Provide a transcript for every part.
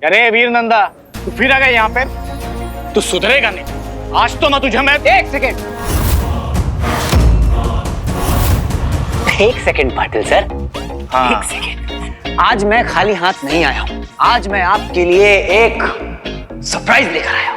अरे वीर नंदा, तू फिर आ गया यहाँ पे। तू सुधरेगा नहीं। आज तो ना तुझे मैं। एक सेकंड पाटिल सर। हाँ। एक सेकंड। आज मैं खाली हाथ नहीं आया हूं। आज मैं आपके लिए एक सरप्राइज लेकर आया हूं।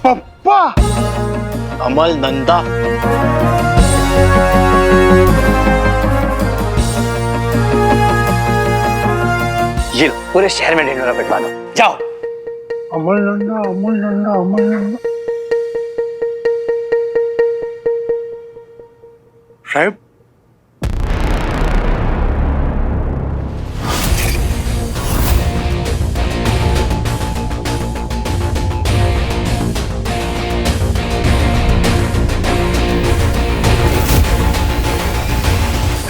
पप्पा। अमल नंदा। ये पूरे शहर में ढिंढोरा पिटवा दो। जाओ। अमल नंदा, अमल नंदा, अमल नंदा। साहब,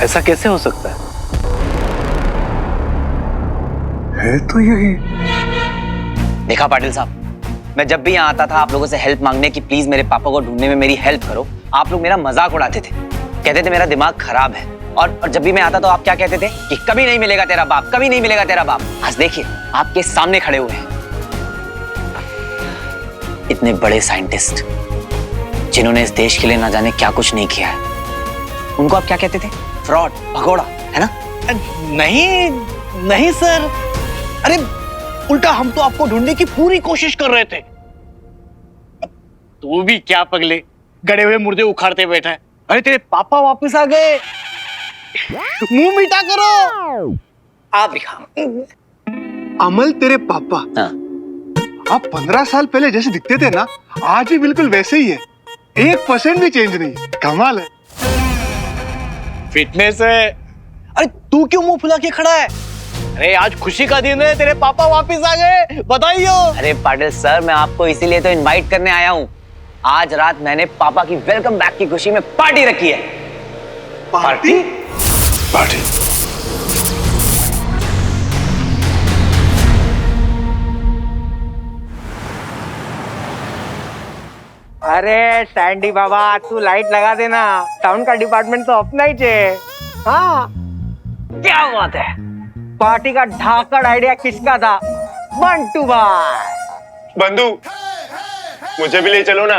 ऐसा कैसे हो सकता है तो यही। देखा पाटिल साहब, मैं जब भी यहाँ आता था आप लोगों से हेल्प मांगने की प्लीज मेरे पापा को ढूंढने में मेरी हेल्प करो, आप लोग मेरा मजाक उड़ाते थे, कहते थे मेरा दिमाग खराब है। और जब भी मैं आता तो आप क्या कहते थे कि कभी नहीं मिलेगा तेरा बाप, कभी नहीं मिलेगा तेरा बाप। आज देखिए आपके सामने खड़े हुए हैं इतने बड़े साइंटिस्ट जिन्होंने इस देश के लिए ना जाने क्या कुछ नहीं किया है। उनको आप क्या कहते थे? फ्रॉड, भगोड़ा, है ना? नहीं नहीं सर, अरे उल्टा हम तो आपको ढूंढने की पूरी कोशिश कर रहे थे। तू भी क्या पगले, गड़े हुए मुर्दे उखाड़ते बैठा है। अरे तेरे पापा वापस आ गए, मुंह मीठा करो। आप भी खाओ। अमल तेरे पापा। हाँ। आप 15 साल पहले जैसे दिखते थे ना, आज भी बिल्कुल वैसे ही है। 1% भी चेंज नहीं। कमाल है। फिटनेस है। अरे तू क्यों मुंह फुला के खड़ा है? अरे आज खुशी का दिन है, तेरे पापा वापस आ गए, बधाई हो। अरे पाटिल सर, मैं आपको इसीलिए तो इनवाइट करने आया हूँ। आज रात मैंने पापा की वेलकम बैक की खुशी में पार्टी रखी है। पार्टी? पार्टी? अरे सैंडी बाबा, तू लाइट लगा देना, साउंड का डिपार्टमेंट तो अपना ही है। हाँ, क्या बात है? पार्टी का ढाकड़ आइडिया किसका था? बंटू भाई। बंधु, मुझे भी ले चलो ना।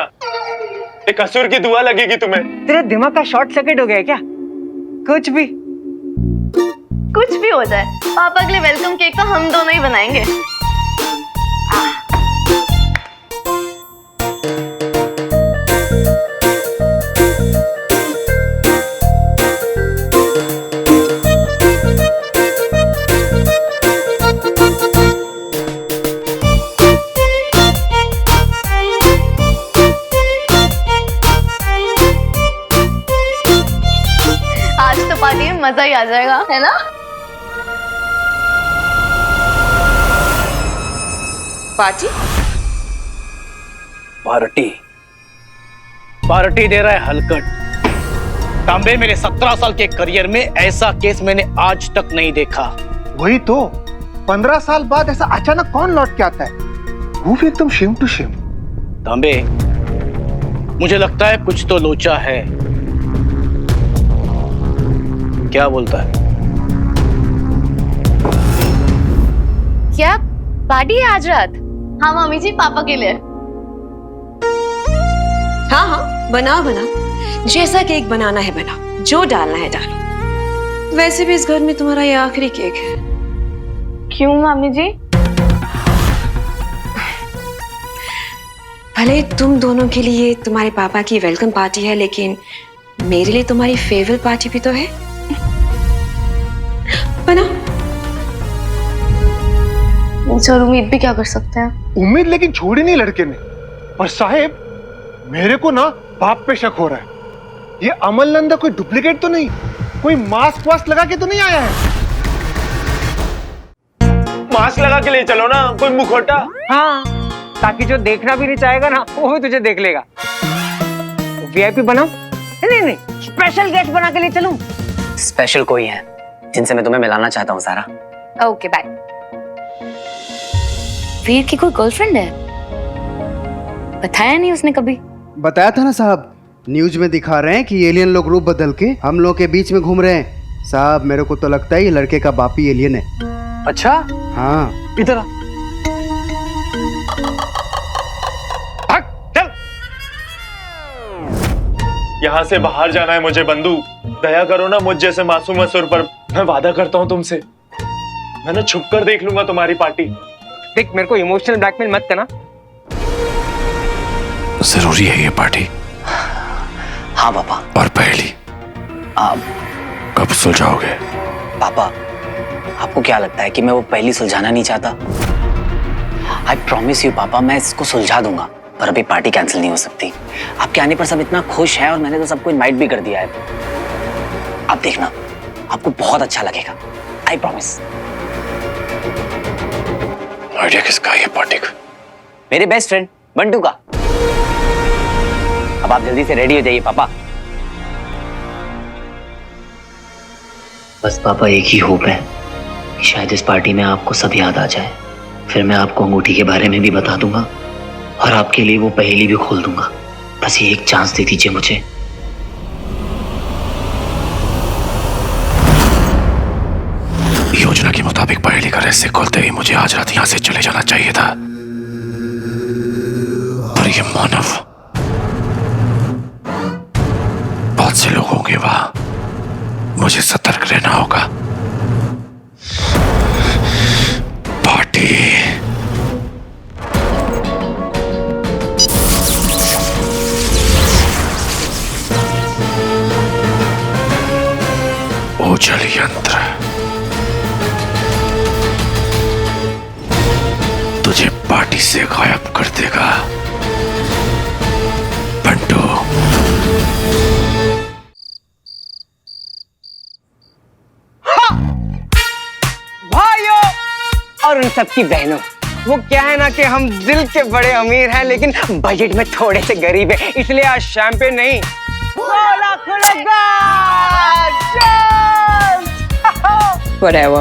एक कसूर की दुआ लगेगी तुम्हें। तेरे दिमाग का शॉर्ट सर्किट हो गया है क्या? कुछ भी हो जाए, पापा के लिए वेलकम केक तो हम दोनों ही बनाएंगे। आज तो पार्टी में मजा ही आ जाएगा, है ना? पार्टी? पार्टी? पार्टी दे रहा है हलकट। तांबे, मेरे 17 साल के करियर में ऐसा केस मैंने आज तक नहीं देखा। वही तो, 15 साल बाद ऐसा अचानक कौन लौट के आता है, वो भी एकदम शेम टू शेम। तांबे, मुझे लगता है कुछ तो लोचा है। क्या बोलता है? क्या पार्टी है आज रात? हाँ मम्मी जी, पापा के लिए। हाँ हाँ, बनाओ बनाओ, जैसा केक बनाना है बनाओ, जो डालना है डालो। वैसे भी इस घर में तुम्हारा ये आखिरी केक है। क्यों मम्मी जी? भले तुम दोनों के लिए तुम्हारे पापा की वेलकम पार्टी है, लेकिन मेरे लिए तुम्हारी फेयरवेल पार्टी भी तो है। बनाओ। सर उम्मीद भी क्या कर सकते हैं? उम्मीद लेकिन छोड़ी नहीं लड़के ने। पर साहेब, मेरे को ना बाप पे शक हो रहा है। ये अमल नंदा कोई डुप्लीकेट तो नहीं, कोई मास्क वास्क लगा के तो नहीं आया है? मास्क लगा के ले चलो ना, कोई मुखौटा। हाँ, ताकि जो देखना भी नहीं चाहेगा ना वो भी तुझे देख लेगा। वीआईपी बनाओ? नहीं नहीं, स्पेशल गेस्ट बना के ले चलूं? स्पेशल कोई है जिनसे मैं तुम्हें मिलाना चाहता हूँ सारा। Okay bye. वीर की कोई गर्लफ्रेंड है? बताया नहीं उसने कभी। बताया था ना साहब, न्यूज में दिखा रहे हैं कि एलियन लोग रूप बदल के हम लोग के बीच में घूम रहे हैं। साहब मेरे को तो लगता है ये लड़के का बाप ही एलियन है। अच्छा, हाँ इधर आ। भाग, चल। यहाँ से बाहर जाना है मुझे बंधु। दया करो ना मुझ जैसे मासूम असुर पर। मैं वादा करता हूँ तुमसे, मैं छुप कर देख लूंगा तुम्हारी पार्टी। देख, मेरे को इमोशनल ब्लैकमेल मत करना। जरूरी है ये पार्टी? हाँ पापा। और पहली आप कब सुलझाओगे? पापा, आपको क्या लगता है कि मैं वो पहली सुलझाना नहीं चाहता? आई प्रॉमिस यू पापा, मैं इसको सुलझा दूंगा, पर अभी पार्टी कैंसिल नहीं हो सकती। आपके आने पर सब इतना खुश है और मैंने तो सबको इनवाइट भी कर दिया है। आप देखना, आपको बहुत अच्छा लगेगा, आई प्रॉमिस। आइडिया किसका है ये पार्टी का? मेरे बेस्ट फ्रेंड बंटू का। अब आप जल्दी से रेडी हो जाइए पापा। बस पापा एक ही होप है कि शायद इस पार्टी में आपको सब याद आ जाए। फिर मैं आपको अंगूठी के बारे में भी बता दूंगा और आपके लिए वो पहेली भी खोल दूंगा। बस ये एक चांस दे दीजिए मुझे। योजना के मुताबिक पहेली का रहस्य खोलते ही मुझे आज रात यहाँ से चले जाना चाहिए था, पर ये मानव, बहुत से लोग होंगे वहां, मुझे सतर्क रहना होगा। पार्टी ओझल यंत्र तुझे पार्टी से गायब कर देगा बंटू। भाइयों और उन सबकी बहनों, वो क्या है ना कि हम दिल के बड़े अमीर हैं लेकिन बजट में थोड़े से गरीब हैं, इसलिए आज शैंपेन नहीं, कोला खुलेगा। Whatever.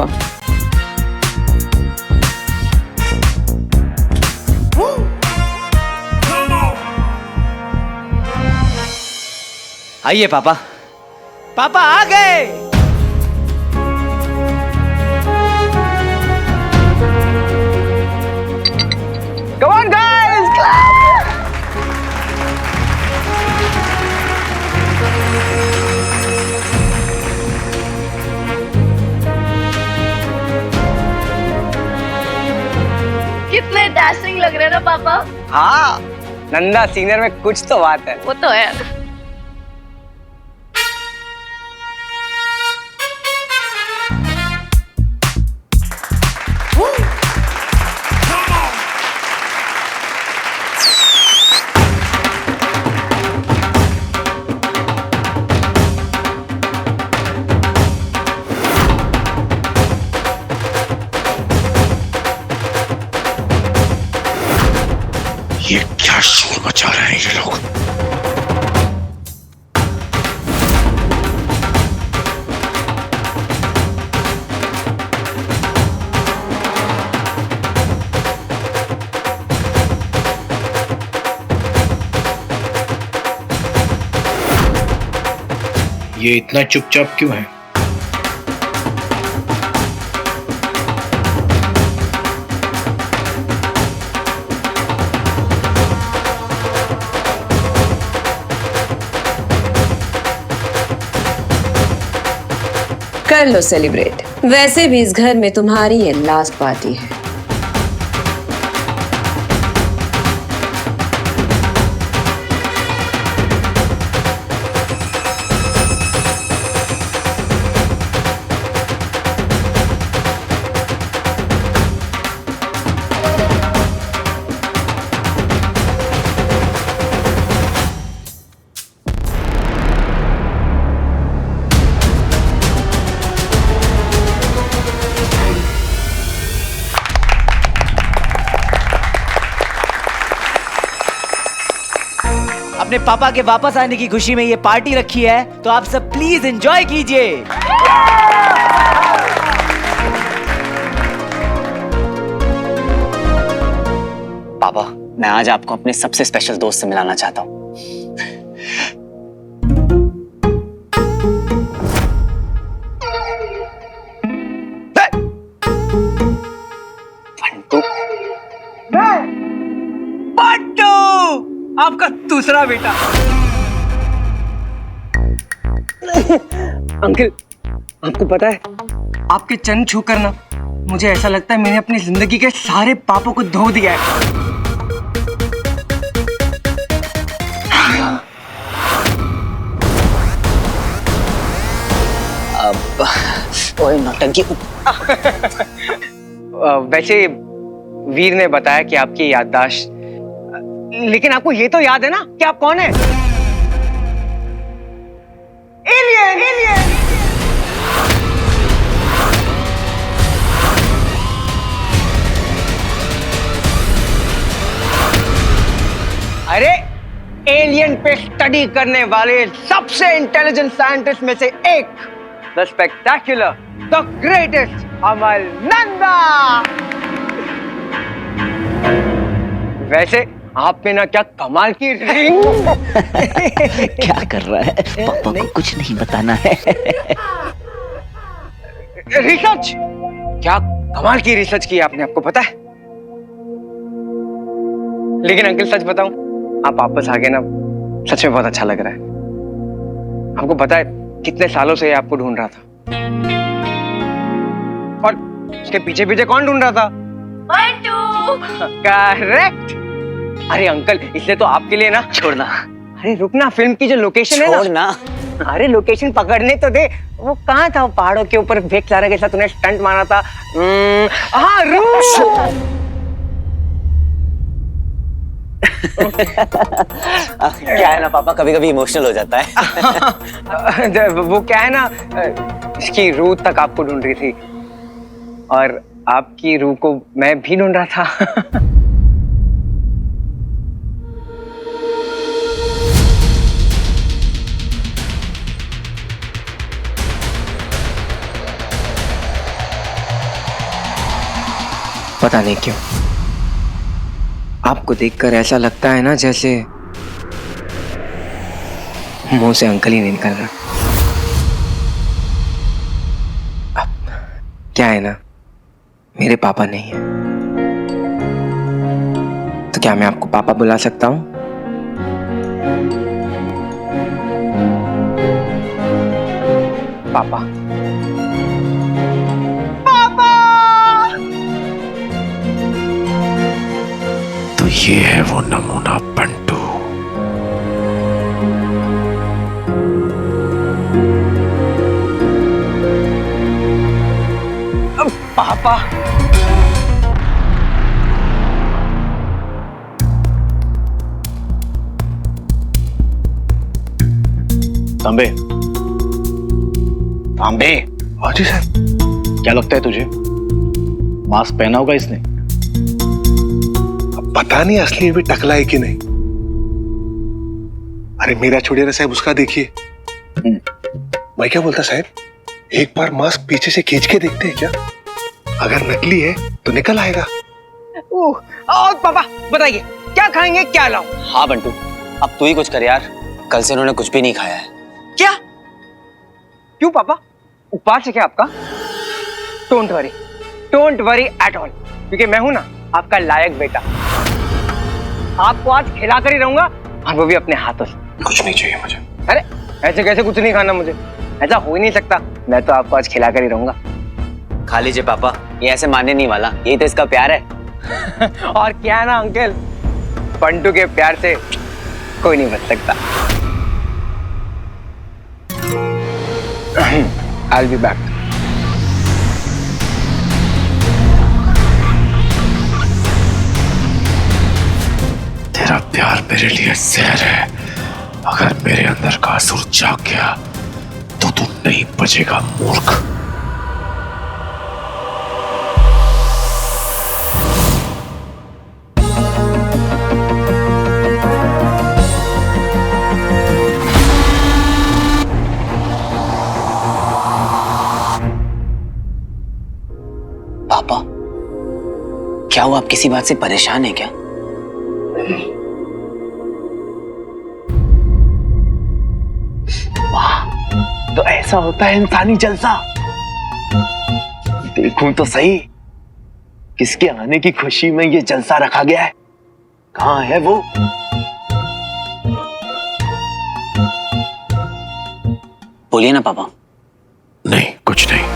आइए पापा। पापा आ गए। Come on guys, clap! कितने डैशिंग लग रहे हैं ना पापा। हाँ, नंदा सीनियर में कुछ तो बात है। वो तो है। ये क्या शोर मचा रहे हैं ये लोग? ये इतना चुपचाप क्यों है? कर लो सेलिब्रेट। वैसे भी इस घर में तुम्हारी ये लास्ट पार्टी है। अपने पापा के वापस आने की खुशी में ये पार्टी रखी है, तो आप सब प्लीज एंजॉय कीजिए। पापा, मैं आज आपको अपने सबसे स्पेशल दोस्त से मिलाना चाहता हूँ। बंटू, आपका दूसरा बेटा। अंकल, आपको पता है, आपके चरण छू कर ना मुझे ऐसा लगता है मैंने अपनी जिंदगी के सारे पापों को धो दिया है। ओए नौटंकी। वैसे वीर ने बताया कि आपकी याददाश्त, लेकिन आपको ये तो याद है ना कि आप कौन है? Alien, alien. अरे एलियन पे स्टडी करने वाले सबसे इंटेलिजेंट साइंटिस्ट में से एक, द स्पेक्टेक्युलर, द ग्रेटेस्ट अमल नंदा। वैसे आप में ना क्या कमाल की रिंग। क्या कर रहा है? पापा को कुछ नहीं बताना है। रिसर्च, क्या कमाल की रिसर्च की आपने, आपको पता है? लेकिन अंकल सच बताऊं, आप वापस आ गए ना, सच में बहुत अच्छा लग रहा है। आपको पता है कितने सालों से आपको ढूंढ रहा था, और उसके पीछे पीछे कौन ढूंढ रहा था? करेक्ट। अरे अंकल, इसलिए तो आपके लिए ना, छोड़ना। अरे रुकना, फिल्म की जो लोकेशन है छोड़ना। अरे लोकेशन पकड़ने तो दे। वो कहाँ था? वो पहाड़ों के ऊपर वेक लारा के साथ तूने स्टंट मारा था। हाँ, क्या है ना पापा, कभी कभी इमोशनल हो जाता है। वो क्या है ना, इसकी रूह तक आपको ढूंढ रही थी, और आपकी रूह को मैं भी ढूंढ रहा था। पता नहीं क्यों आपको देखकर ऐसा लगता है ना जैसे मुंह से अंकल ही नहीं निकल रहा। अब क्या है ना, मेरे पापा नहीं है, तो क्या मैं आपको पापा बुला सकता हूं? पापा, तो ये है वो नमूना बंटू। पापा, तांबे, तांबे। हाँ जी सर। क्या लगता है तुझे, मास्क पहना होगा इसने? अब पता नहीं असली भी टकला है कि नहीं। अरे मेरा छोड़िए ना साहब, उसका देखिए। मैं क्या बोलता साहब, एक बार मास्क पीछे से खींच के देखते हैं क्या? अगर नकली है तो निकल आएगा। और पापा बताइए, क्या खाएंगे, क्या लाऊं? हाँ बंटू, अब तू ही कुछ कर यार, कल से उन्होंने कुछ भी नहीं खाया है। क्या? क्यों पापा, उपवास है क्या आपका? डोंट वरी एट ऑल, क्योंकि मैं हूं ना आपका लायक बेटा। आपको आज खिला कर ही रहूंगा, और वो भी अपने हाथों से। कुछ नहीं चाहिए मुझे। अरे ऐसे कैसे कुछ नहीं खाना मुझे? ऐसा हो ही नहीं सकता। मैं तो आपको आज खिला कर ही रहूंगा। खा लीजिए पापा, ये ऐसे मानने नहीं वाला, यही तो इसका प्यार है। और क्या है ना अंकल, बंटू के प्यार से कोई नहीं बच सकता। I'll be back. तेरा प्यार मेरे लिए जहर है। अगर मेरे अंदर का असुर जाग गया तो तू नहीं बचेगा मूर्ख। आप किसी बात से परेशान हैं क्या? वाह, तो ऐसा होता है इंसानी जलसा। देखूं तो सही, किसके आने की खुशी में ये जलसा रखा गया है? कहां है वो? बोलिए ना पापा। नहीं, कुछ नहीं।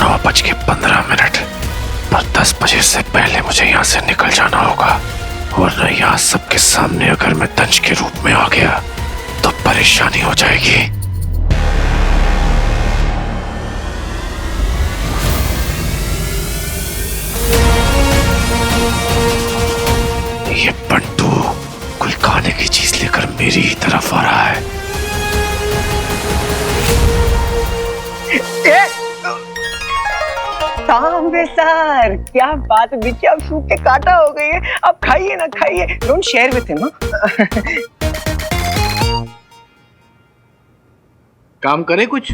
नौ बज के 15 पर 10 बजे से पहले मुझे यहाँ से निकल जाना होगा, वरना यहाँ सबके सामने अगर मैं तंज के रूप में आ गया तो परेशानी हो जाएगी। ये बंटू कुछ खाने की चीज लेकर मेरी ही तरफ आ रहा है। तांबे सर, क्या बात है, देखिए आप सूख के काटा हो गई है। आप खाइए ना, खाइए, डोंट शेयर विथ हिम। काम करे कुछ,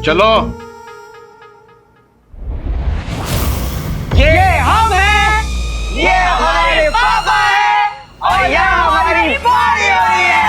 चलो। ये हम हैं, ये हमारे पापा हैं, और ये हमारी बॉडी हो रही है।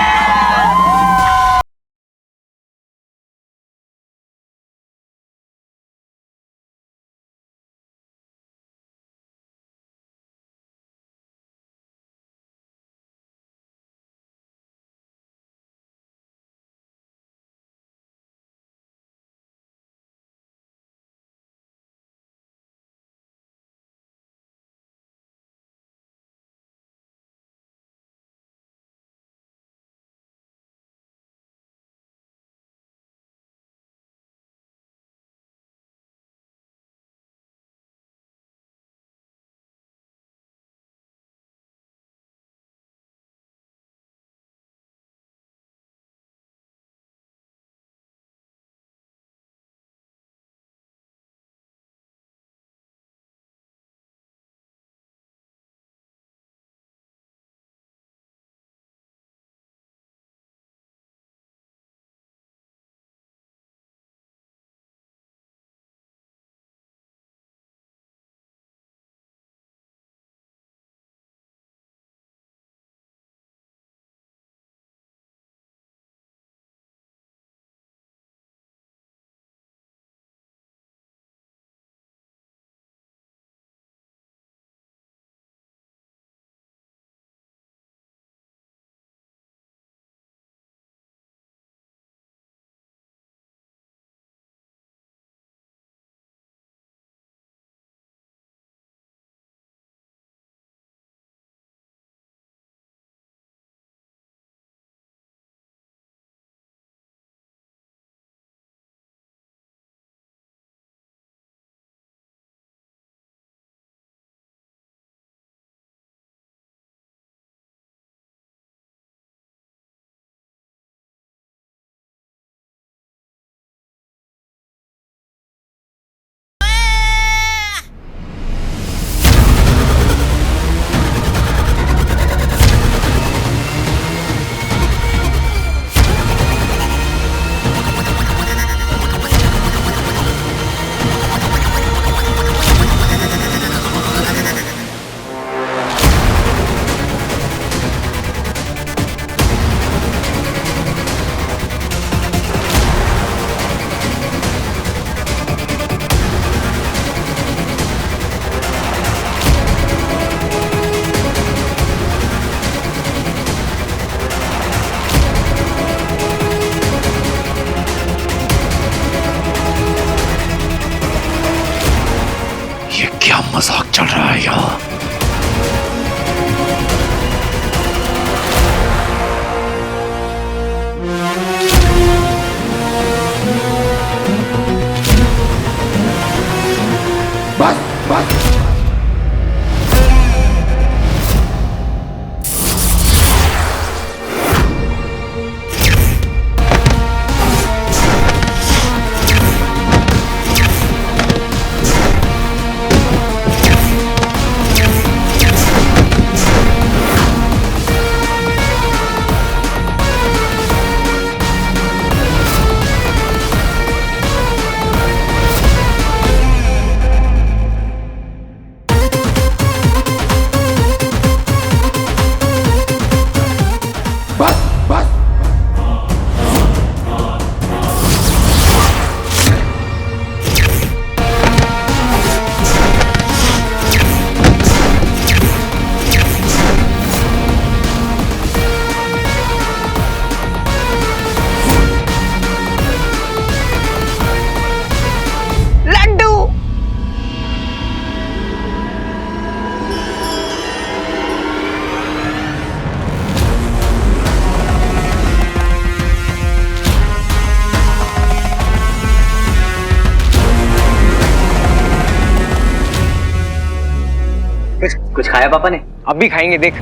कुछ खाया पापा ने? अब भी खाएंगे, देख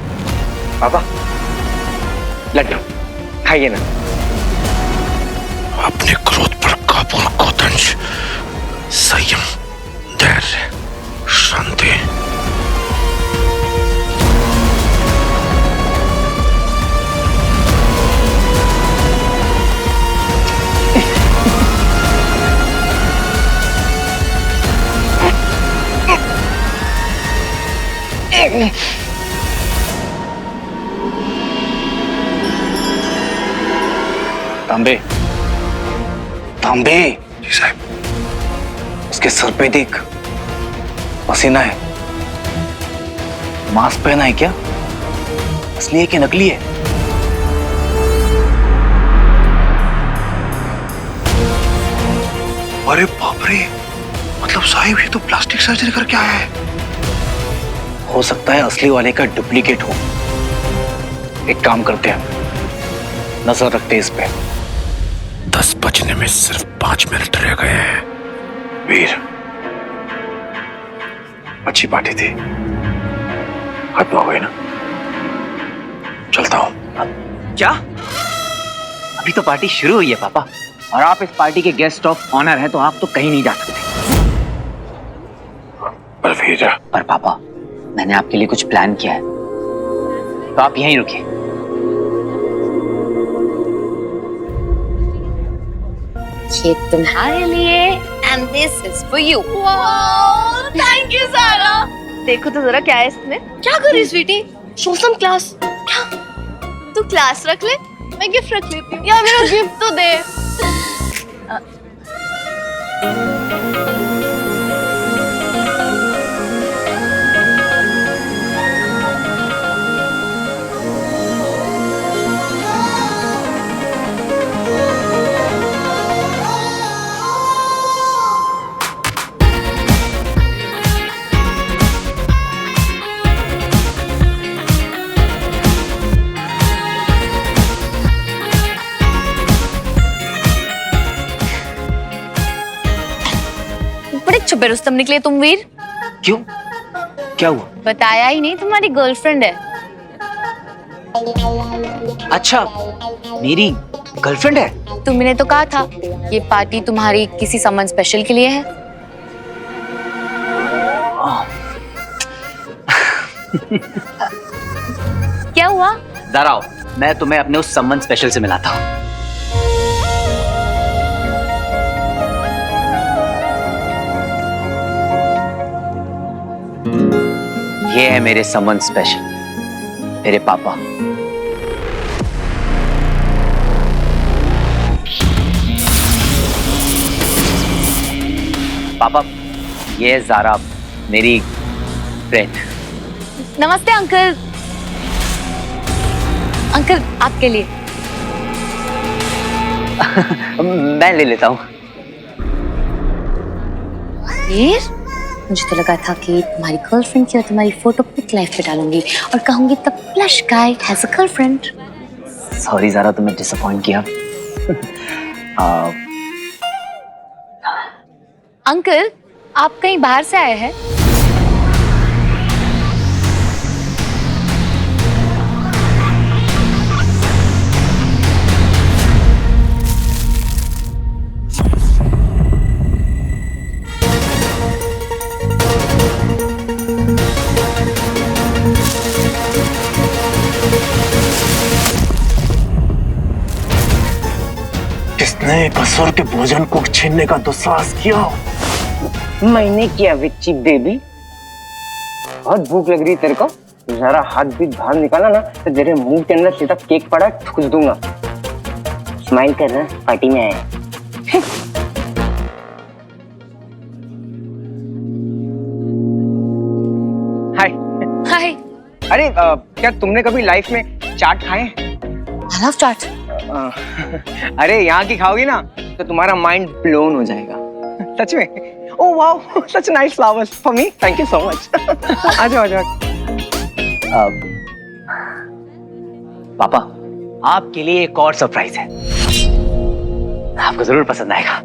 पापा लड्डू खाइए ना। अपने क्रोध पर काबू रखो तंज। संयम, धैर्य, शांति। तांबे, तांबे, जी साहब। उसके सर पे देख, पसीना है। मास्क पहना है क्या? असली है कि नकली है? अरे बाप रे, मतलब साहिब ये तो प्लास्टिक सर्जरी करके आया है। हो सकता है असली वाले का डुप्लीकेट हो। एक काम करते हैं, नजर रखते हैं इस पे। 10 बजने में सिर्फ 5 मिनट रह गए हैं। वीर, अच्छी पार्टी थी, खत्म हो गई ना? चलता हूं। क्या? अभी तो पार्टी शुरू हुई है पापा, और आप इस पार्टी के गेस्ट ऑफ ऑनर हैं, तो आप तो कहीं नहीं जा सकते। पर वीर, पर पापा, मैंने आपके लिए कुछ प्लान किया है, तो आप यहीं रुकिए। ये तुम्हारे लिए and this is for you. Wow, thank you सारा। देखो तो जरा क्या है इसमें। क्या कर रही स्वीटी? Show some class। क्या? तू क्लास रख ले, मैं गिफ्ट रख लेती हूँ। यार मेरा गिफ्ट तो दे। बड़े छुपे रुस्तम निकले तुम वीर। क्यों? क्या हुआ? बताया ही नहीं, तुम्हारी गर्लफ्रेंड है। अच्छा, मेरी गर्लफ्रेंड है? तुमने तो कहा था ये पार्टी तुम्हारी किसी समन स्पेशल के लिए है। क्या हुआ? जरा आओ, मैं तुम्हें अपने उस सम्मन स्पेशल से मिलाता हूँ। ये है मेरे सम्मन स्पेशल, मेरे पापा। पापा, ये है ज़ारा, मेरी फ्रेंड। नमस्ते अंकल। अंकल आपके लिए। मैं ले लेता हूँ। वीर, मुझे तो लगा था कि तुम्हारी गर्लफ्रेंड की और तुम्हारी फोटो पिक लाइफ पे डालूंगी और कहूंगी the flash guy has a girlfriend. Sorry Zara, तुम्हें डिसअपॉइंट किया। अंकल, आप कहीं बाहर से आए हैं? किसने कसूर के भोजन को छीनने का दुस्साहस किया? मैंने किया विच्ची बेबी। बहुत भूख लग रही है तेरे को? जरा हाथ भी बाहर निकाला ना तो तेरे मुंह के अंदर सीधा केक पड़ा ठुक दूंगा। स्माइल कर ना, पार्टी में आया। हाय। हाय। अरे क्या तुमने कभी लाइफ में चाट खाए हैं? I love चाट। अरे यहाँ की खाओगी ना तो तुम्हारा माइंड ब्लोन हो जाएगा। सच में। ओह वाओ, सच nice flowers for me, thank you so much. आ जाओ आ जाओ। पापा, आपके लिए एक और सरप्राइज है, आपको जरूर पसंद आएगा।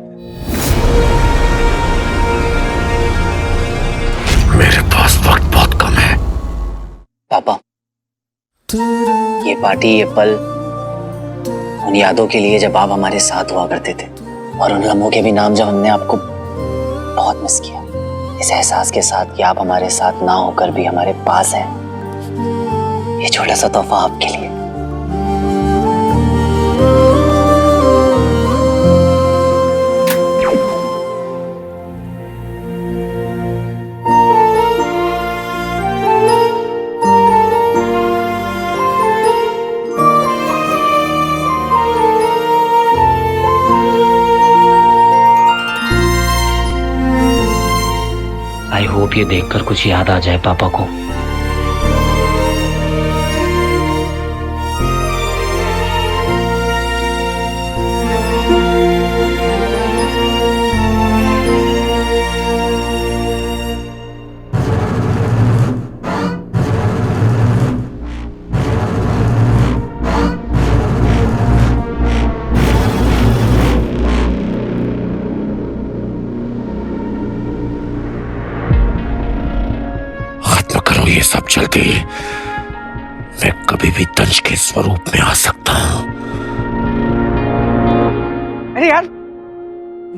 मेरे पास वक्त बहुत कम है, पापा, ये पार्टी, ये पल उन यादों के लिए जब आप हमारे साथ हुआ करते थे, और उन लम्हों के भी नाम जब हमने आपको बहुत मिस किया, इस एहसास के साथ कि आप हमारे साथ ना होकर भी हमारे पास हैं। ये छोटा सा तोहफा आपके लिए। आई होप ये देखकर कुछ याद आ जाए पापा को। ये सब चलते मैं कभी भी तंज के स्वरूप में आ सकता हूँ। अरे यार,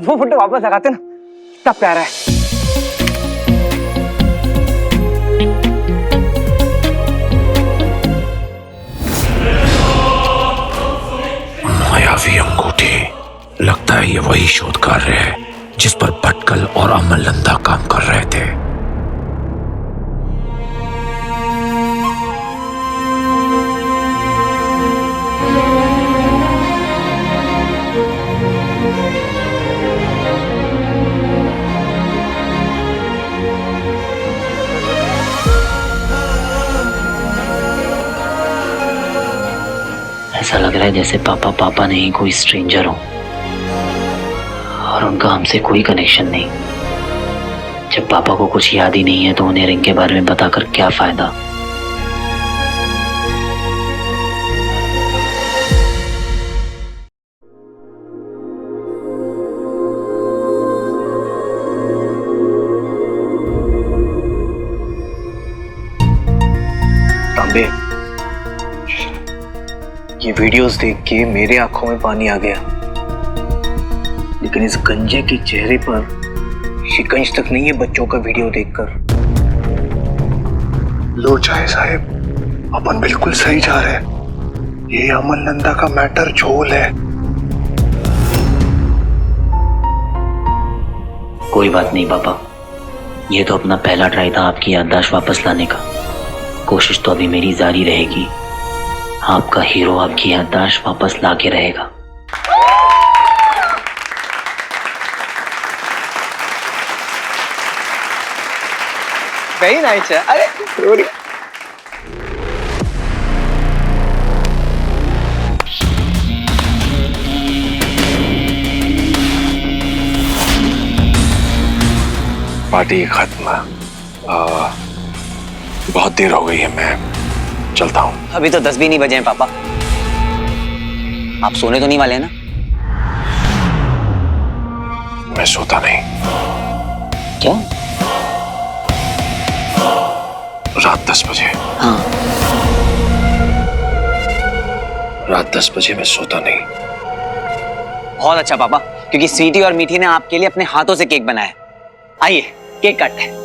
वो फोटो वापस लगाते ना, कितना प्यारा है। मायावी अंगूठी, लगता है ये वही शोध कार्य है जिस पर भटकल और अमलनंदा काम कर रहे थे। ऐसा लग रहा है जैसे पापा पापा नहीं, कोई स्ट्रेंजर हो, और उनका हमसे कोई कनेक्शन नहीं। जब पापा को कुछ याद ही नहीं है तो उन्हें रिंग के बारे में बताकर क्या फायदा। तांबे, ये वीडियोस देख के मेरे आंखों में पानी आ गया, लेकिन इस गंजे के चेहरे पर शिकंज तक नहीं है बच्चों का वीडियो देखकर। लो चाहे साहब, अपन बिल्कुल सही जा रहे हैं। ये अमलनंदा का मैटर झोल है। कोई बात नहीं पापा, ये तो अपना पहला ट्राई था आपकी याददाश्त वापस लाने का। कोशिश तो अभी मेरी जारी रहेगी। आपका हीरो आपकी याददाश्त वापस ला के रहेगा। वेरी नाइस है। अरे पार्टी खत्म। बहुत देर हो गई है, मैं चलता हूँ। अभी तो 10 भी नहीं बजे हैं पापा। आप सोने तो नहीं वाले हैं ना? मैं सोता नहीं। क्या? रात 10 बजे। हाँ, रात 10 बजे मैं सोता नहीं। बहुत अच्छा पापा, क्योंकि स्वीटी और मीठी ने आपके लिए अपने हाथों से केक बनाया। आइए केक काटते हैं।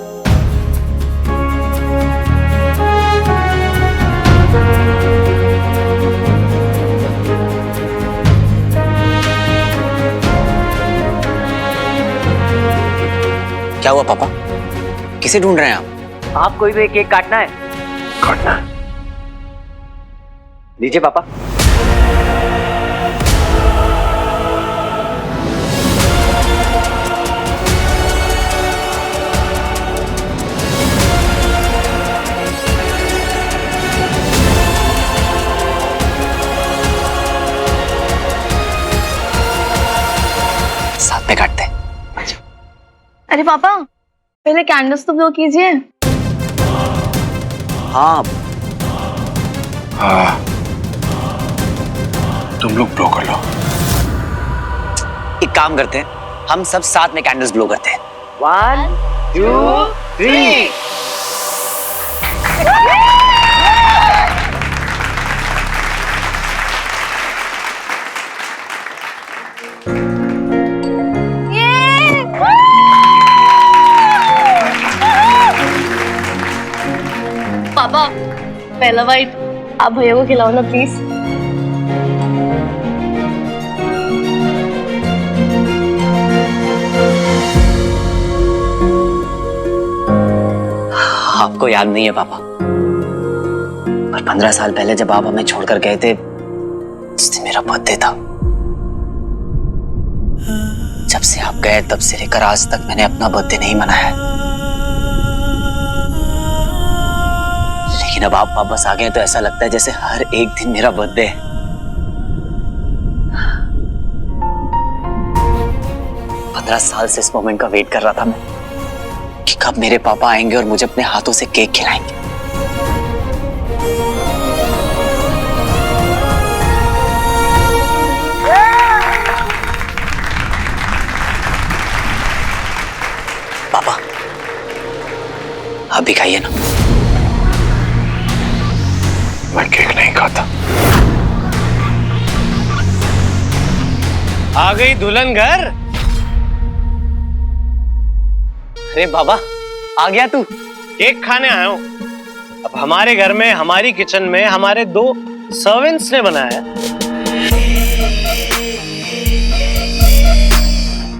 क्या हुआ पापा, किसे ढूंढ रहे हैं आप? आपको ही तो एक केक काटना है। काटना? लीजिए पापा। साथ में काटते हैं। अरे पापा, पहले कैंडल्स तो ब्लो कीजिए। हाँ हाँ, तुम लोग ब्लो कर लो। एक काम करते हैं, हम सब साथ में कैंडल्स ब्लो करते हैं। 1 2 3। पहला बाइट आप भैया को खिलाओ ना प्लीज। आपको याद नहीं है पापा, पर 15 साल पहले जब आप हमें छोड़कर गए थे, उस दिन मेरा बर्थडे था। जब से आप गए तब से लेकर आज तक मैंने अपना बर्थडे नहीं मनाया है। लेकिन अब आप वापस आ गए तो ऐसा लगता है जैसे हर एक दिन मेरा बर्थडे है। पंद्रह साल से इस मोमेंट का वेट कर रहा था मैं कि कब मेरे पापा आएंगे और मुझे अपने हाथों से केक खिलाएंगे। पापा आप भी खाइए ना। मैं केक नहीं खाता। आ गई दुल्हन घर। अरे बाबा आ गया तू? केक खाने आया हूं। अब हमारे घर में, हमारी किचन में हमारे 2 सर्वेंट्स ने बनाया है।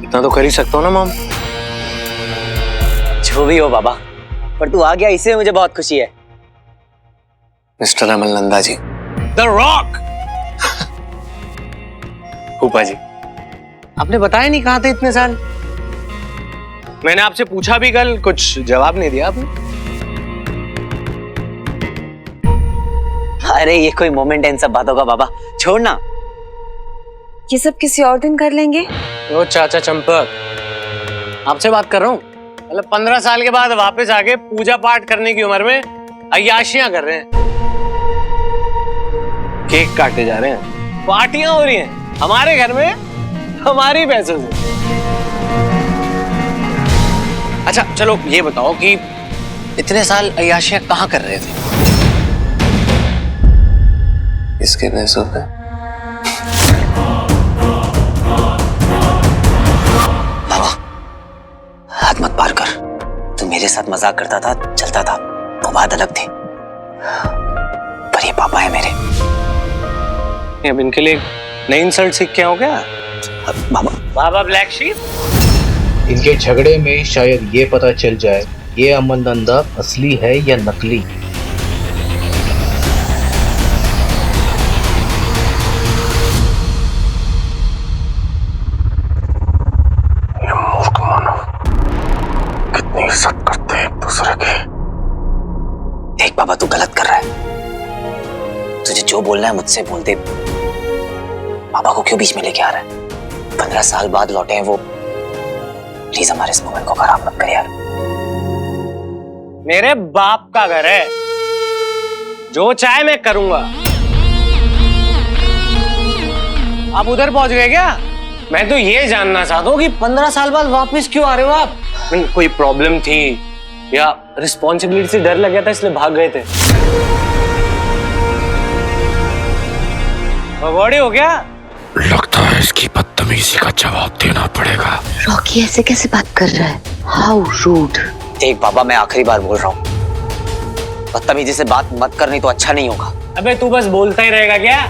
इतना तो कर ही सकता हूं ना मॉम। जो भी हो बाबा, पर तू आ गया इससे मुझे बहुत खुशी है। Mister Amal Nanda ji, the rock. फूफा जी, आपने बताया नहीं कहां थे इतने साल? मैंने आपसे पूछा भी कल, कुछ जवाब नहीं दिया आपने। अरे ये कोई मोमेंट है इन सब बातों का बाबा, छोड़ ना। ये सब किसी और दिन कर लेंगे। ओ चाचा चंपक, आपसे बात कर रहा हूँ। मतलब 15 साल के बाद वापस आके पूजा पाठ करने की उम्र में अय्याशियां कर रहे हैं, केक काटे जा रहे हैं, पार्टियां हो रही हैं हमारे घर में हमारी पैसों से। अच्छा चलो ये बताओ कि इतने साल अय्याशियां कहाँ कर रहे थे? इसके पैसों पे। बाबा हाथ मत पार कर। तू मेरे साथ मजाक करता था, चलता था, वो बात अलग थी, पर ये पापा है मेरे। अब इनके लिए नई इंसल्ट सीख के हो गया बाबा। Baa baa black sheep. इनके झगड़े में शायद ये पता चल जाए ये अमन नंदा असली है या नकली। ये मूर्ख मानव कितनी इज्जत करते हैं एक दूसरे की। देख बाबा तू गलत कर रहा है। तुझे जो बोलना है मुझसे बोल दे। पापा को क्यों बीच में लेके आ रहा है? 15 साल बाद लौटे हैं वो। प्लीज हमारे इस मोमेंट को खराब मत कर यार। मेरे बाप का घर है, जो चाहे मैं करूंगा। आप उधर पहुंच गए क्या? मैं तो ये जानना चाहता हूँ कि 15 साल बाद वापस क्यों आ रहे हो आप? कोई प्रॉब्लम थी या रिस्पॉन्सिबिलिटी से डर लग गया था इसलिए भाग गए थे? भगोड़े हो क्या? लगता है इसकी बदतमीजी का जवाब देना पड़ेगा। रॉकी ऐसे कैसे बात कर रहा है? How rude. देख बाबा मैं आखिरी बार बोल रहा हूँ, बदतमीजी से बात मत कर, नहीं तो अच्छा नहीं होगा। अबे तू बस बोलता ही रहेगा क्या?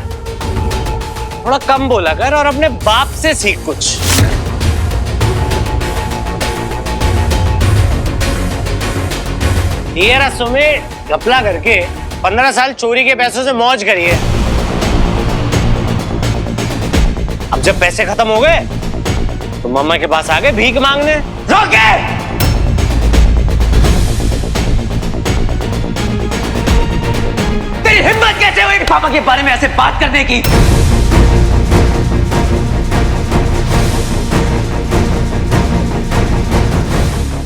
थोड़ा कम बोला कर और अपने बाप से सीख कुछ। ये रसों में घपला करके 15 साल चोरी के पैसों से मौज करिए। अब जब पैसे खत्म हो गए तो मम्मा के पास आ गए भीख मांगने। रोके! तेरी हिम्मत कैसे हुई पापा के बारे में ऐसे बात करने की?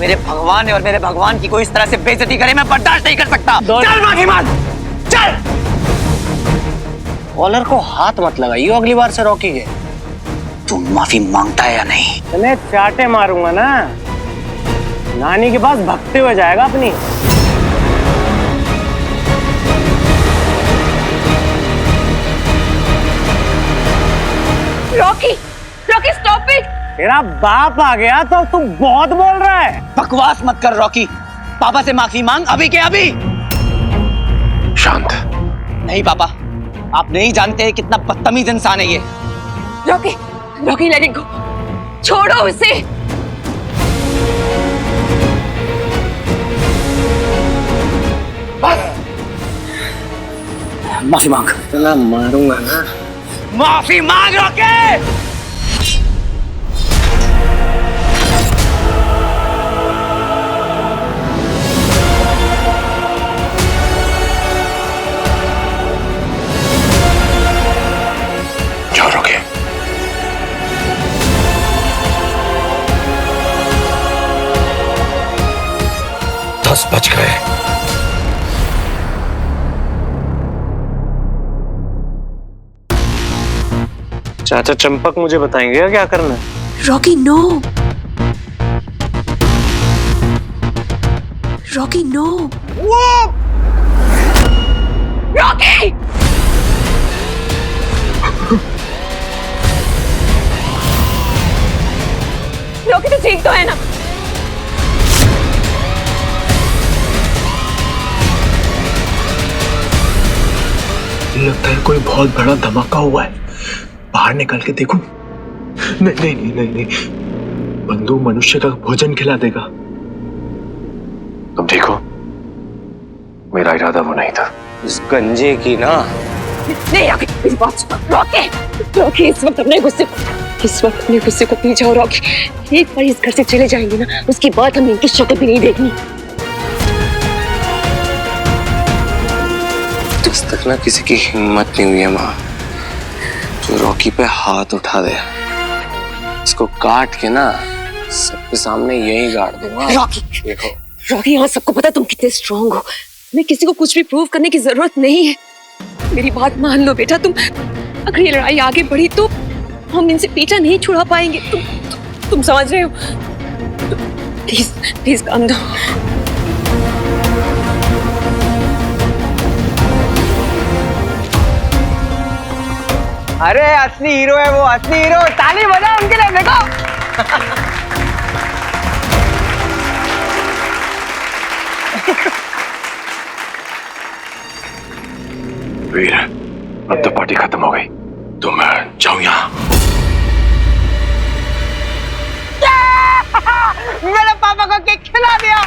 मेरे भगवान है और मेरे भगवान की कोई इस तरह से बेइज्जती करे मैं बर्दाश्त नहीं कर सकता। चल माफी मांग, चल। कॉलर को हाथ मत लगाइए अगली बार से रॉकी के। तू माफी मांगता है या नहीं? मैं चाटे मारूंगा ना, नानी के पास भगते हुए जाएगा अपनी। Rocky, Rocky stop it. तेरा बाप आ गया तो तू बहुत बोल रहा है। बकवास मत कर रॉकी, पापा से माफी मांग अभी के अभी। शांत। नहीं पापा, आप नहीं जानते कितना बदतमीज इंसान है ये। Rocky, Rocky let it go, छोड़ो उसे। माफी मांग। इतना मारूंगा ना। माफी मांग रॉकी। जाओ रॉकी। 10 बज गए। चाचा चंपक मुझे बताएंगे क्या करना है? Rocky no, Rocky no, Rocky. Rocky तो ठीक तो है ना? लगता है कोई बहुत बड़ा धमाका हुआ है, बाहर निकल के देखूं? नहीं नहीं नहीं नहीं नहीं, बंधु मनुष्य का भोजन खिला देगा। तुम देखो, मेरा इरादा वो नहीं था। इस गंजे की ना। नहीं रॉकी, मेरी बात सुनो। रॉकी, रॉकी इस वक्त अपने गुस्से को पी जाओ रॉकी। एक बार इस घर से चले जाएंगे ना, उसके बाद हम इनकी शक्ल भी नहीं देखनी। आज तक ना किसी की हिम्मत नहीं हुई है माँ, जो रॉकी पे हाथ उठा दे। इसको काट के ना सबके सामने यही गाड़ दूंगा। रॉकी, देखो रॉकी, यहाँ सबको पता तुम कितने स्ट्रांग हो। तुम्हें किसी को कुछ भी प्रूव करने की जरूरत नहीं है। मेरी बात मान लो बेटा, अगर ये लड़ाई आगे बढ़ी तो हम इनसे पीछा नहीं छुड़ा पाएंगे। तुम समझ रहे हो? प्लीज प्लीज काम दो। अरे असली हीरो है वो, असली हीरो। ताली बजाओ उनके लिए, देखो। वीर, अब तो पार्टी खत्म हो गई, तो मैं जाऊं यहाँ। मेरे पापा को केक खिला दिया।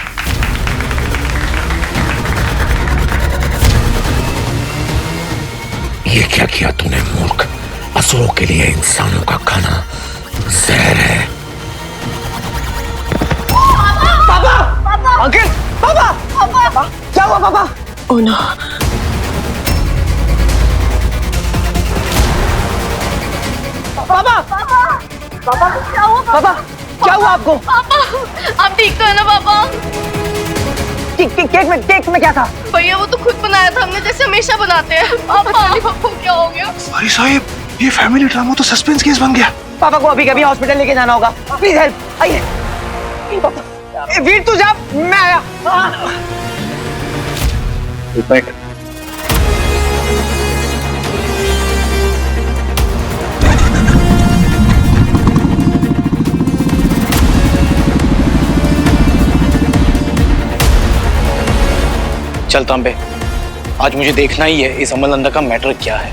ये क्या किया तूने मूर्ख? असुरों के लिए इंसानों का खाना जहर है। पापा, अंकल, पापा, क्या हुआ पापा? Oh no. पापा, पापा, क्या हुआ? पापा, क्या हुआ आपको? पापा, आप ठीक तो है ना पापा? केक में क्या था? भैया वो तो खुद बनाया था हमने, जैसे हमेशा बनाते हैं। पापा को क्या हो गया? अरे साहिब, ये फैमिली ड्रामा तो सस्पेंस केस बन गया। पापा को अभी कभी हॉस्पिटल लेके जाना होगा। प्लीज हेल्प, आइए। वीर तू जा, मैं आया। चल तांबे, आज मुझे देखना ही है इस अमलनंदा का मैटर क्या है।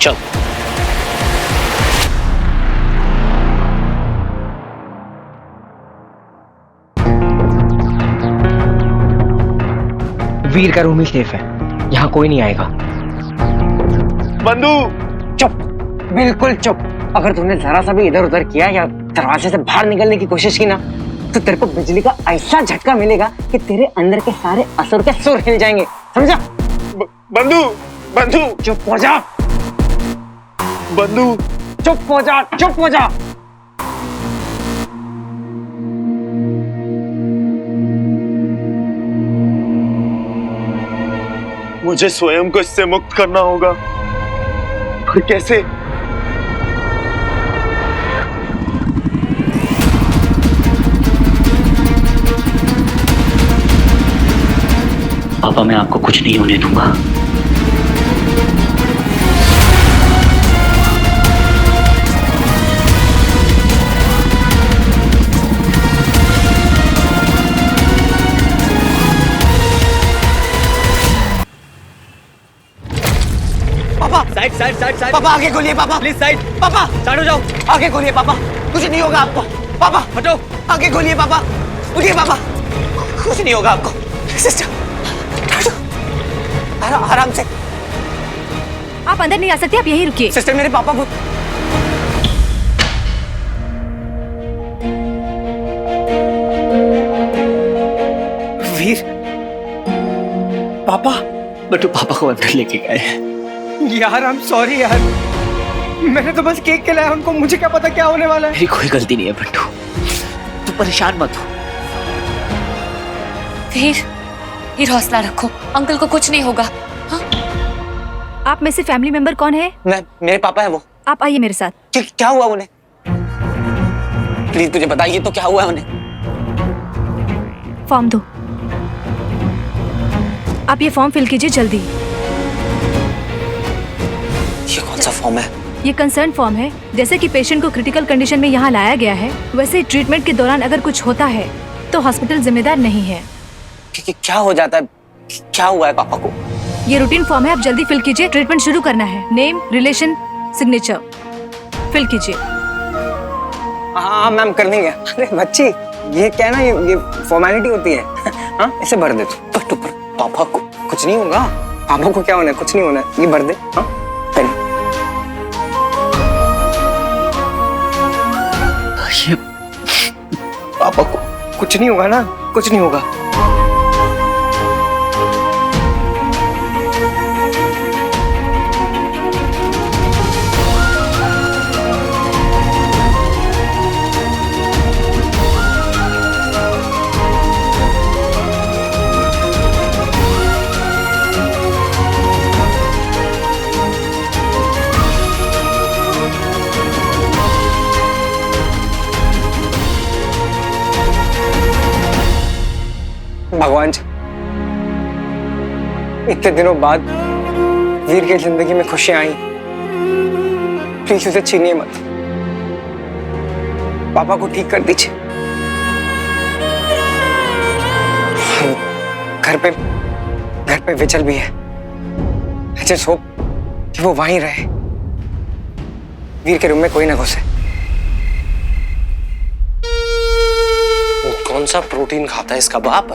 चल। वीर का रूम ही सेफ है, यहाँ कोई नहीं आएगा। बंधु चुप, बिल्कुल चुप। अगर तूने जरा सा भी इधर उधर किया या दरवाजे से बाहर निकलने की कोशिश की ना, तो तेरे को बिजली का ऐसा झटका मिलेगा कि तेरे अंदर के सारे असुर के सुर हिल जाएंगे, समझा? बंधु, बंधु चुप हो जा। बंधु चुप हो जा, चुप हो जा। मुझे स्वयं को इससे मुक्त करना होगा। पर कैसे? पापा, मैं आपको कुछ नहीं होने दूंगा। साइड पापा आगे खोलिए पापा, प्लीज साइड पापा साइड हो जाओ। आगे खोलिए पापा, कुछ नहीं होगा आपको। पापा हटो। आगे खोलिए पापा, उठिए पापा, कुछ नहीं होगा आपको। सिस्टर आराम से। आप अंदर नहीं आ सकते, आप यहीं रुकिए। सिस्टर मेरे पापा को वीर पापा, बटू पापा को अंदर लेके गए। यार आई एम सॉरी यार, मैंने तो बस केक खिलाया उनको, मुझे क्या पता क्या होने वाला है। मेरी कोई गलती नहीं है बंटू, तू परेशान मत हो। वीर हौसला रखो, अंकल को कुछ नहीं होगा। हाँ? आप में से फैमिली मेंबर कौन है? मेरे पापा है वो। आप आइए मेरे साथ। क्या हुआ उन्हें? प्लीज मुझे बताइए तो क्या हुआ है उन्हें? फॉर्म दो, आप ये फॉर्म फिल कीजिए जल्दी। ये कौन सा फॉर्म है? ये कंसर्न फॉर्म है। जैसे कि पेशेंट को क्रिटिकल कंडीशन में यहाँ लाया गया है, वैसे ट्रीटमेंट के दौरान अगर कुछ होता है तो हॉस्पिटल जिम्मेदार नहीं है। क्या हो जाता है? क्या हुआ है पापा को? ये रूटीन फॉर्म है, आप जल्दी फिल कीजिए, ट्रीटमेंट शुरू करना है। नेम, रिलेशन, सिग्नेचर फिल कीजिए। हाँ मैम कर देंगे। अरे बच्ची, ये क्या ना, ये फॉर्मेलिटी होती है। हाँ इसे भर दे तू। पापा को कुछ नहीं होगा, पापा को क्या होना है, कुछ नहीं होना है, ये भर दे। हाँ पहले ये पापा को कुछ नहीं होगा ना, कुछ नहीं होगा। भगवान जी, इतने दिनों बाद वीर की जिंदगी में खुशियां आई, प्लीज उसे छीनिए मत। पापा को ठीक कर दीजिए। घर पे विचल भी है। I just hope कि वो वहीं रहे, वीर के रूम में कोई ना घुसे। कौन सा प्रोटीन खाता है इसका बाप?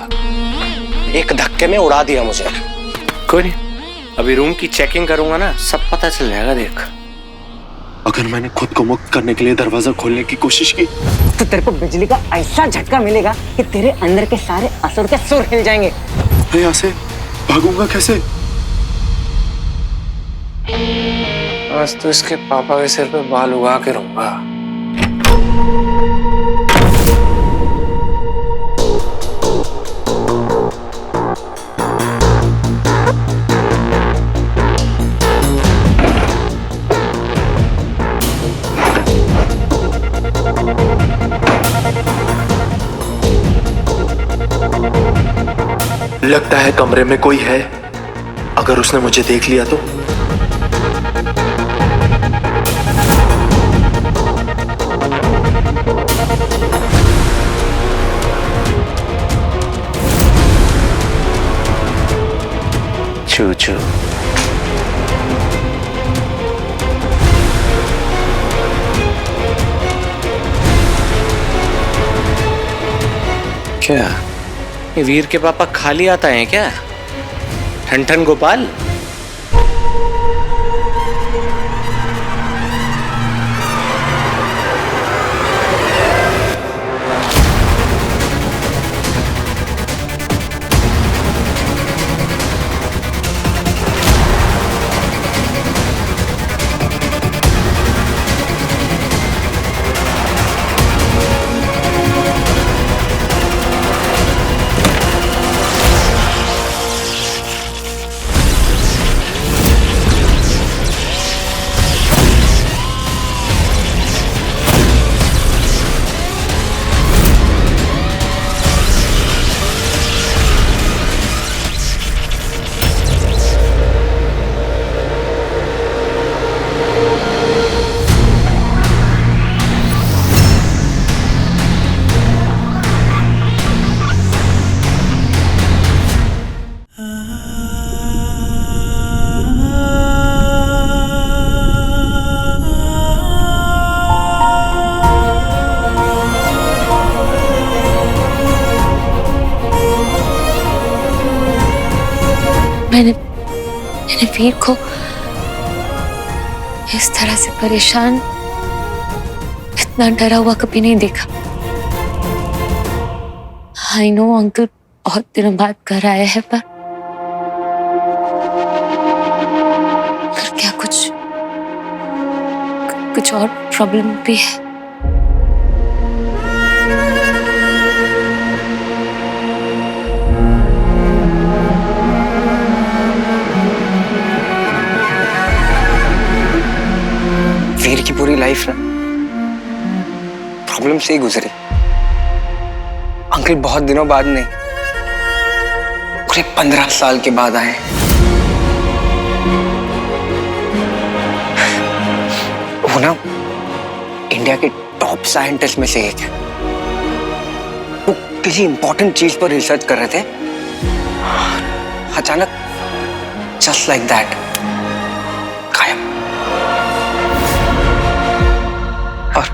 एक धक्के में उड़ा दिया मुझे। कोई नहीं, अभी रूम की चेकिंग करूंगा ना, सब पता चल जाएगा। देख, अगर मैंने खुद को मुक्त करने के लिए दरवाजा खोलने की कोशिश की तो तेरे को बिजली का ऐसा झटका मिलेगा कि तेरे अंदर के सारे असुर के सुर हिल जाएंगे। मैं यहाँ से भागूंगा कैसे? आज तो इसके पापा के सिर पे बाल उगा के रहूंगा। लगता है कमरे में कोई है। अगर उसने मुझे देख लिया तो? चू चू। क्या ये वीर के पापा खाली आता है क्या? ठन ठन गोपाल। मैंने वीर को इस तरह से परेशान, इतना डरा हुआ कभी नहीं देखा। आई नो अंकल बहुत दिनों बाद घर आए हैं, पर क्या कुछ और प्रॉब्लम भी है? वीर की पूरी लाइफ ना प्रॉब्लम से ही गुजरी। अंकल बहुत दिनों बाद नहीं, पूरे 15 साल के बाद आए। वो ना इंडिया के टॉप साइंटिस्ट में से एक है। वो किसी इंपॉर्टेंट चीज पर रिसर्च कर रहे थे, अचानक जस्ट लाइक दैट गायब। और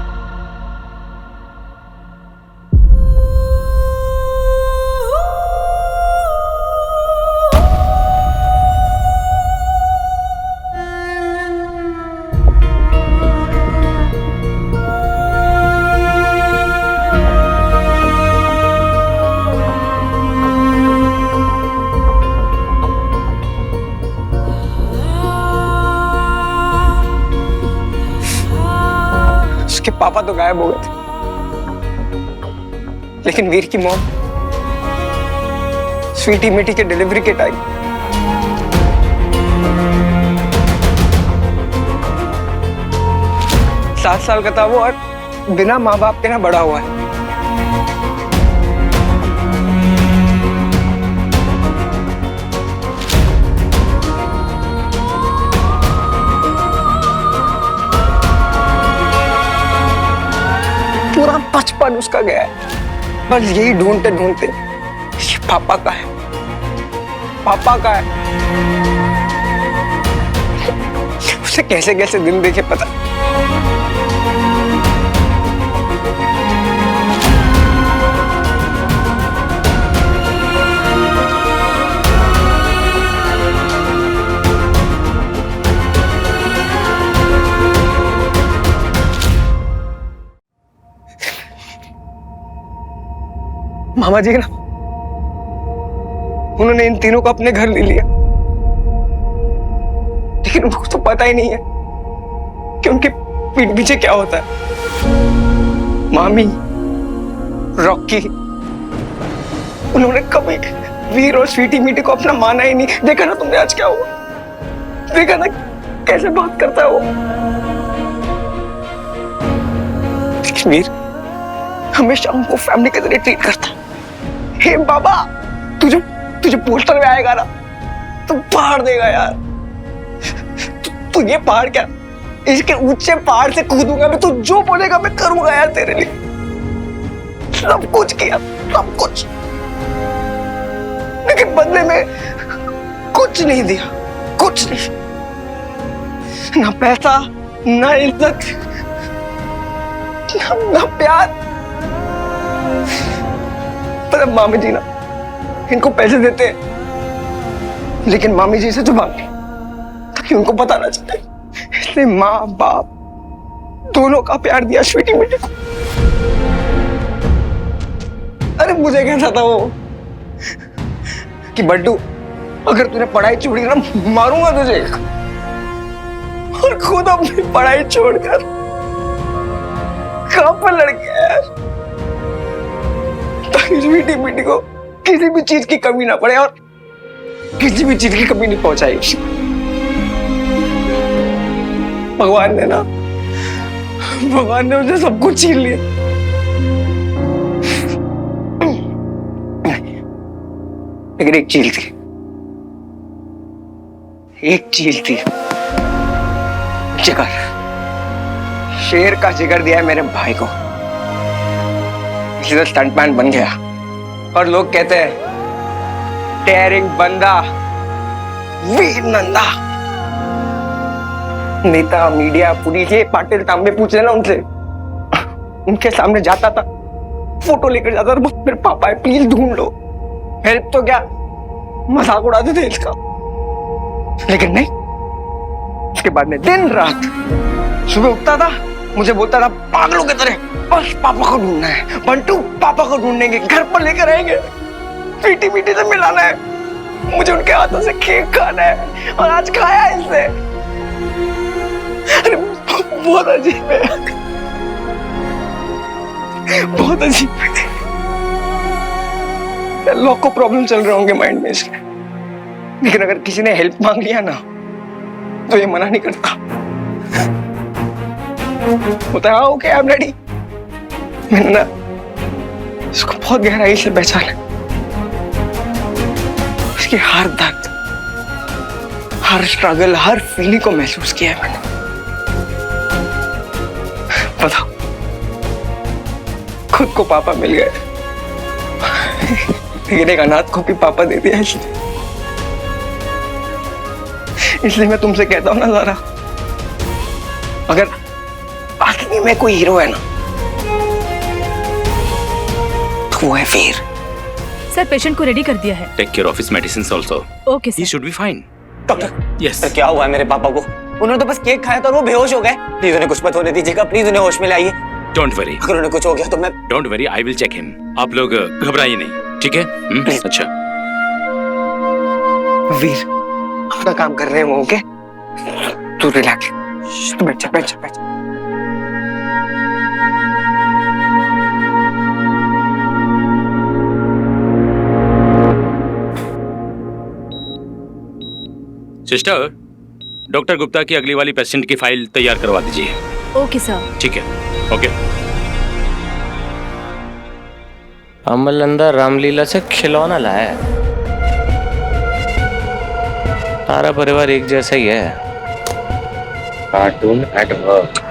उसके पापा तो गायब हो गए थे, लेकिन वीर की मॉम स्वीटी मिटी के डिलीवरी किट आई। सात साल का था वो और बिना माँ बाप के ना बड़ा हुआ है। पूरा बचपन उसका गया है, बस यही ढूंढते ढूंढते ये पापा का है, पापा का है। उसे कैसे कैसे दिन देखे पता। मामा जी ना, उन्होंने इन तीनों को अपने घर ले लिया, लेकिन उनको तो पता ही नहीं है कि उनके पीठ पीछे क्या होता है। मामी, रॉकी, उन्होंने कभी वीर और स्वीटी मीटी को अपना माना ही नहीं। देखा ना तुमने आज क्या हुआ, देखा ना कैसे बात करता है वो। वीर हमेशा उनको फैमिली के तरह ट्रीट करता है। हे बाबा, तुझे पोस्टर में आएगा ना तो पहाड़ देगा यार। तू ये पहाड़ क्या, इसके ऊंचे पहाड़ से कूदूंगा मैं, तू जो बोलेगा मैं करूंगा यार तेरे लिए। सब कुछ किया, सब कुछ, लेकिन बदले में कुछ नहीं दिया, कुछ नहीं। ना पैसा, ना इज्जत, ना प्यार। पर अब मामी जी ना इनको पैसे देते हैं, लेकिन मामी जी से छुपाते ताकि उनको पता ना चले। इसलिए माँ बाप दोनों का प्यार दिया स्वीटी मिटी को। अरे मुझे कहता था वो कि बड्डू, अगर तूने पढ़ाई छोड़ी ना मारूंगा तुझे, और खुद अपनी पढ़ाई छोड़कर कहां पर लड़ गया यार, ताकि स्वीटी मिटी को किसी भी चीज की कमी ना पड़े, और किसी भी चीज की कमी नहीं पहुंचाई। भगवान ने मुझे सब कुछ छीन लिया। लेकिन एक चीज थी, जिगर। शेर का जिगर दिया है मेरे भाई को, इसलिए स्टंटमैन बन गया। और लोग कहते हैं डेयरिंग बंदा, वीर नंदा। नेता, मीडिया, पुलिस, ये पाटिल तांबे पूछ लेना उनसे, उनके सामने जाता था, फोटो लेकर जाता था, मेरे पापा है प्लीज ढूंढ लो। हेल्प तो क्या, मजाक उड़ाते थे इसका। लेकिन नहीं, उसके बाद में दिन रात सुबह उठता था, मुझे बोलता था पागलों की तरह बस पापा को ढूंढना है, बंटू पापा को ढूंढेंगे, घर पर लेकर आएंगे, पीटी पीटी से मिलाना है, मुझे उनके हाथों से केक खाना है, और आज खाया है इसने। अरे बहुत अजीब है, बहुत अजीब है। लोग को प्रॉब्लम चल रहे होंगे माइंड में इसके, लेकिन अगर किसी ने हेल्प मांग लिया ना तो ये मना नहीं करता। होता है ओके आई एम रेडी। मैंने ना इसको बहुत गहराई से पहचाना, उसकी हर दर्द, हर स्ट्रगल, हर फीलिंग को महसूस किया है मैंने। बताओ, खुद को पापा मिल गए, लेकिन एक अनाथ को भी पापा दे दिया। इसलिए मैं तुमसे कहता हूं ना ज़ारा, अगर आखिरी में कोई हीरो है ना तो वो है वीर। सर पेशेंट को रेडी कर दिया है। Take care of his medicines also. Okay sir. He should be fine. Doctor yes क्या हुआ है मेरे पापा को? उन्होंने तो बस केक खाया था और वो बेहोश हो गए। प्लीज उन्हें कुछ मत होने दीजिएगा, प्लीज उन्हें होश में लाइए। डोंट वरी, अगर उन्हें कुछ हो गया तो मैं don't worry, I will check him. आप लोग घबराइए नहीं, ठीक है? अच्छा वीर अपना काम कर रहे हैं वो, ओके? तू रिलैक्स, तू बैठ जा, बैठ जा, बैठ जा। सिस्टर, डॉक्टर गुप्ता की अगली वाली पेशेंट की फाइल तैयार करवा दीजिए। Okay sir. ठीक है, ओके। अमलनंदा रामलीला से खिलौना लाया है। सारा परिवार एक जैसा ही है। Cartoon at work.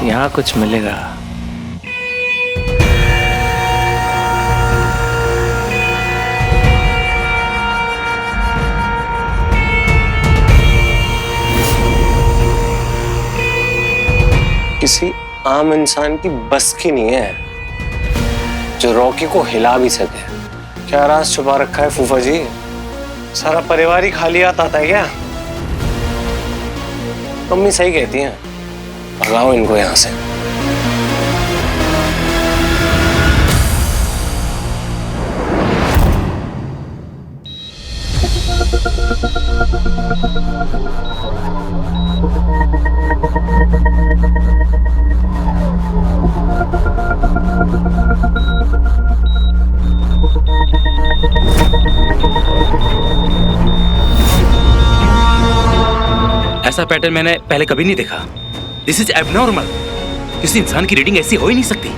यहाँ कुछ मिलेगा। किसी आम इंसान की बस की नहीं है जो रॉकी को हिला भी सके। क्या राज छुपा रखा है फूफा जी? सारा परिवार ही खाली हाथ आता है क्या? मम्मी सही कहती हैं, भगाओ इनको यहां से। ऐसा पैटर्न मैंने पहले कभी नहीं देखा। This is abnormal. किसी इंसान की रीडिंग ऐसी हो ही नहीं सकती।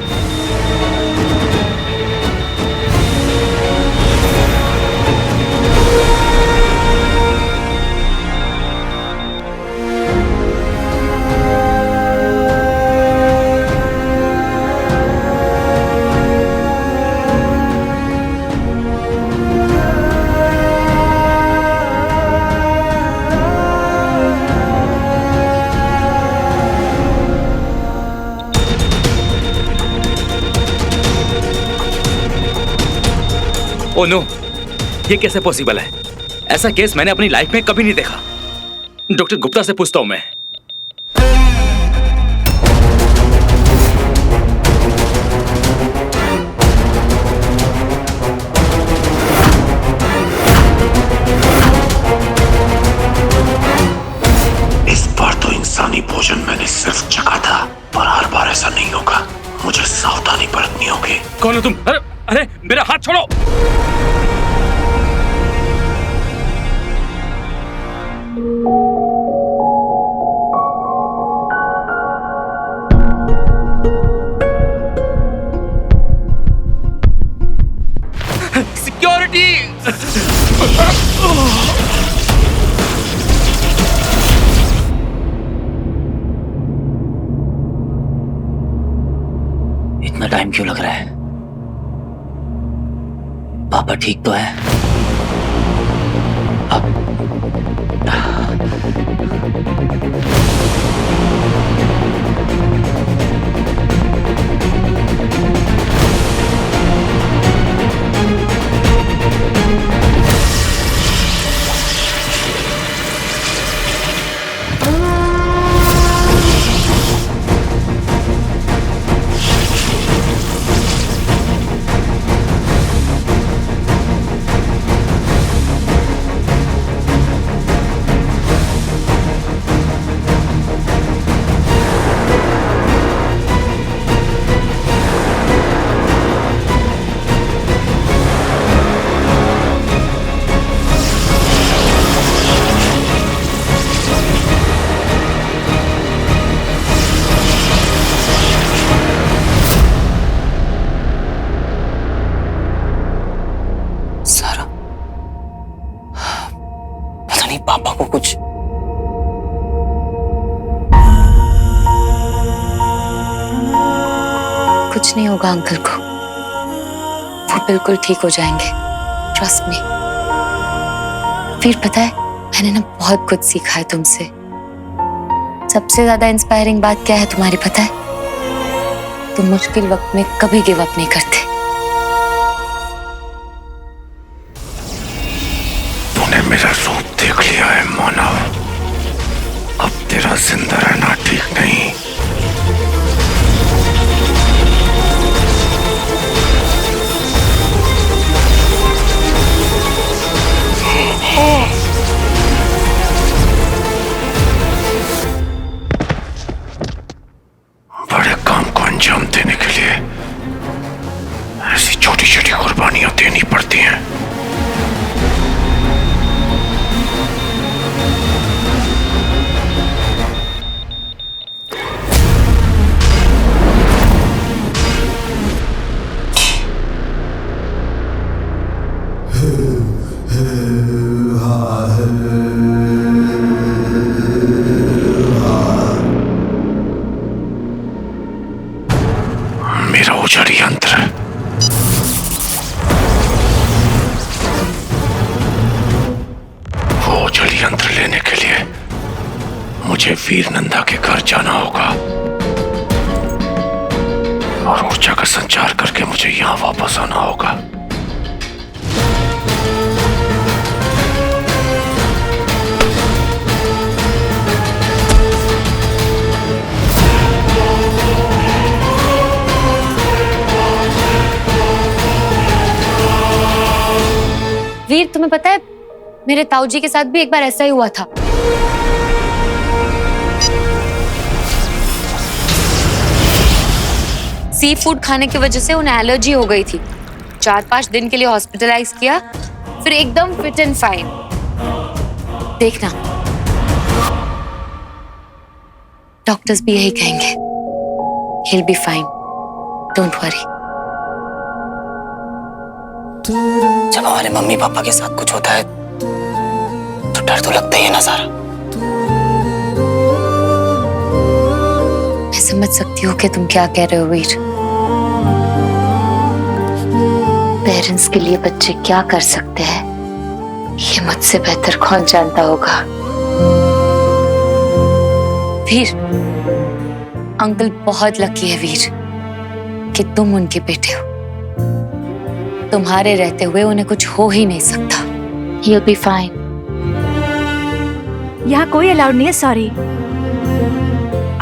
ओह नो, ये कैसे पॉसिबल है? ऐसा केस मैंने अपनी लाइफ में कभी नहीं देखा। डॉक्टर गुप्ता से पूछता हूं मैं। इस बार तो इंसानी भोजन मैंने सिर्फ चखा था, पर हर बार ऐसा नहीं होगा। मुझे सावधानी बरतनी होगी। कौन हो तुम? अरे अरे मेरा हाथ छोड़ो। सिक्योरिटी! इतना टाइम क्यों लग रहा है? पापा ठीक तो है? अब पापा को कुछ नहीं होगा अंकल को, वो बिल्कुल ठीक हो जाएंगे, ट्रस्ट मी। फिर पता है मैंने ना बहुत कुछ सीखा है तुमसे। सबसे ज्यादा इंस्पायरिंग बात क्या है तुम्हारी पता है? तुम मुश्किल वक्त में कभी गिव अप नहीं करते। तूने मेरा रूप देख लिया है मानव, अब तेरा जिंदा रहना ठीक नहीं। बड़े काम को अंजाम देने के लिए ऐसी छोटी छोटी कुर्बानियां देनी पड़ती हैं। मेरा उजाड़ी यंत्र वो उजाड़ी यंत्र लेने के लिए मुझे वीर नंदा के घर जाना होगा और ऊर्जा का संचार करके मुझे यहाँ वापस आना होगा। वीर तुम्हें पता है मेरे ताऊ जी के साथ भी एक बार ऐसा ही हुआ था। सी फूड खाने की वजह से उन्हें एलर्जी हो गई थी। 4-5 दिन के लिए हॉस्पिटलाइज किया, फिर एकदम फिट एंड फाइन। देखना डॉक्टर्स भी यही कहेंगे, he'll be fine, don't worry। जब हमारे मम्मी पापा के साथ कुछ होता है तो डर तो लगता ही है ना सारा। मैं समझ सकती हूँ कि तुम क्या कह रहे हो वीर। पेरेंट्स के लिए बच्चे क्या कर सकते हैं ये मुझसे बेहतर कौन जानता होगा। वीर अंकल बहुत लकी है वीर कि तुम उनके बेटे हो। तुम्हारे रहते हुए उन्हें कुछ हो ही नहीं सकता। He'll be fine। यहाँ कोई अलाउड नहीं है, सॉरी।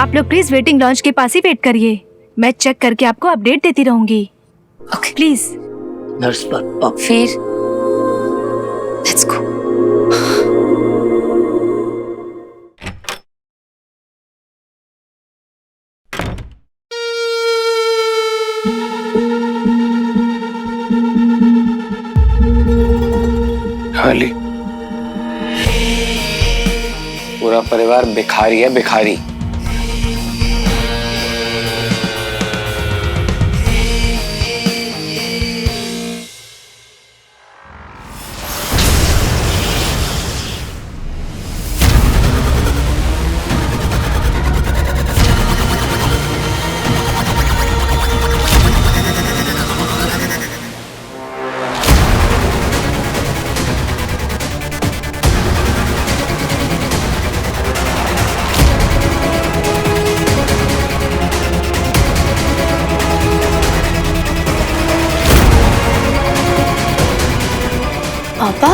आप लोग प्लीज वेटिंग लॉन्च के पास ही वेट करिए, मैं चेक करके आपको अपडेट देती रहूंगी। Okay please. नर्स फिर लेट्स गो। खाली पूरा परिवार भिखारी है, भिखारी। पापा